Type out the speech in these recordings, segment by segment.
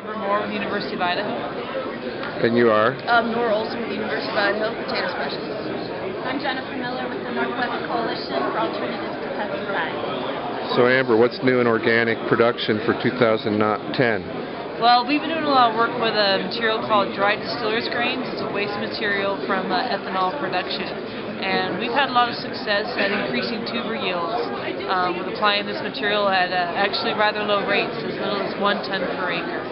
Amber Moore with the University of Idaho. And you are? Nora Olsen with the University of Idaho, Potato Specialist. I'm Jennifer Miller with the Northwest Coalition for Alternatives to Pesticides. So Amber, what's new in organic production for 2010? Well, we've been doing a lot of work with a material called dried distillers grains. It's a waste material from ethanol production. And we've had a lot of success at increasing tuber yields with applying this material at actually rather low rates, as little as 1 ton per acre.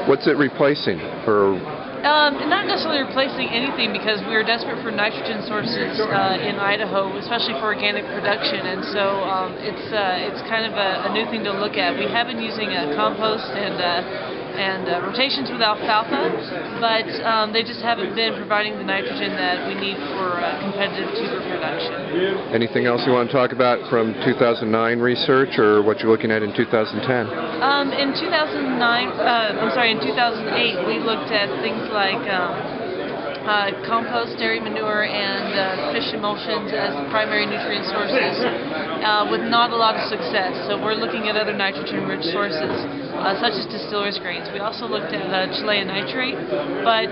What's it replacing? Or not necessarily replacing anything, because we are desperate for nitrogen sources in Idaho, especially for organic production, and so it's kind of a new thing to look at. We have been using compost and rotations with alfalfa, but they just haven't been providing the nitrogen that we need for competitive tuber production. Anything else you want to talk about from 2009 research, or what you're looking at in 2010? In 2008, we looked at things like compost, dairy manure, and fish emulsions as primary nutrient sources, with not a lot of success. So we're looking at other nitrogen-rich sources, such as distillers grains. We also looked at Chilean nitrate, but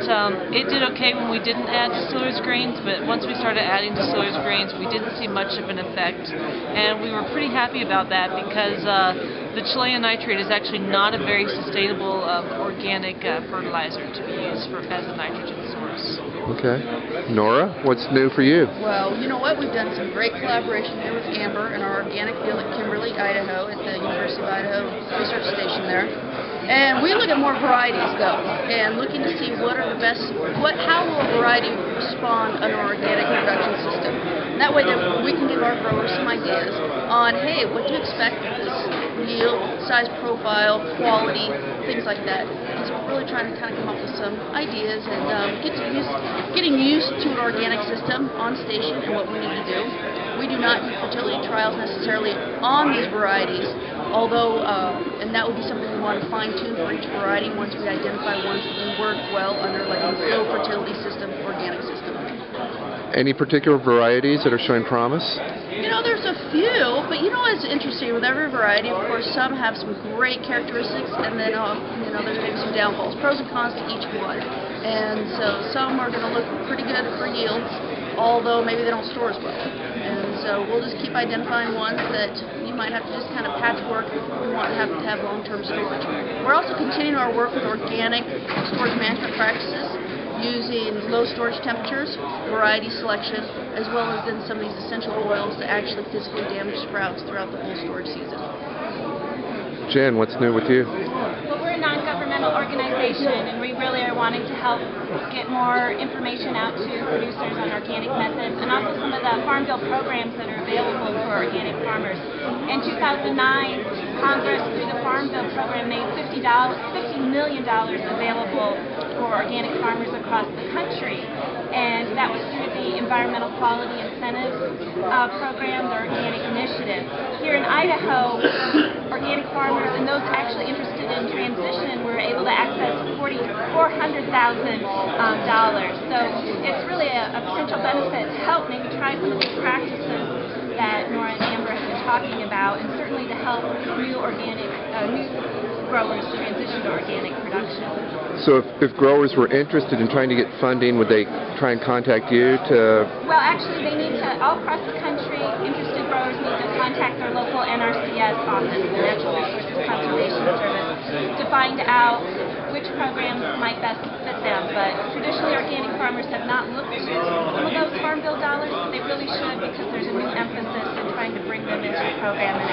it did okay when we didn't add distillers grains, but once we started adding distillers grains, we didn't see much of an effect. And we were pretty happy about that, because the Chilean nitrate is actually not a very sustainable organic fertilizer to be used as a nitrogen source. Okay. Nora, what's new for you? Well, you know what? We've done some great collaboration here with Amber in our organic field at Kimberly, Idaho, at the University of Idaho Research Station there. And we look at more varieties, though, and looking to see what are the best, how will a variety respond under our organic production system. And that way that we can give our growers some ideas on, hey, what to expect with this yield, size profile, quality, things like that. So we're really trying to kind of come up with some ideas and getting used to an organic system on station and what we need to do. We do not do fertility trials necessarily on these varieties, although, and that would be something we want to fine-tune for each variety once we identify ones that can work well under like a low fertility system, organic system. Any particular varieties that are showing promise? You know, there's a few, but you know what's interesting with every variety, of course, some have some great characteristics, and then, you know, there's maybe some downfalls, pros and cons to each one. And so some are going to look pretty good for yields, although maybe they don't store as well. And so we'll just keep identifying ones that you might have to just kind of patchwork. We want to have long-term storage. We're also continuing our work with organic storage management practices, using low storage temperatures, variety selection, as well as then some of these essential oils to actually physically damage sprouts throughout the whole storage season. Jen, what's new with you? Well, we're a non-governmental organization, and we really are wanting to help get more information out to producers on organic methods, and also some of the Farm Bill programs that are available for organic farmers. In 2009, Congress, through the Farm Bill program, made $50 million available for organic farmers across the country, and that was through the Environmental Quality Incentives program, the Organic Initiative. Here in Idaho, organic farmers and those actually interested in transition were able to access $400,000. So it's really a potential benefit to help maybe try some of these practices that Nora and Amber have been talking about, and certainly to help new growers transition to organic production. So if growers were interested in trying to get funding, would they try and contact you to? Well, actually, they need to, all across the country, interested growers need to contact their local NRCS office, the Natural Resources Conservation Service, to find out which programs might best fit them. But traditionally, organic farmers have not looked to some of those Farm Bill dollars, but they really should, because there's a new emphasis in trying to bring them into the program and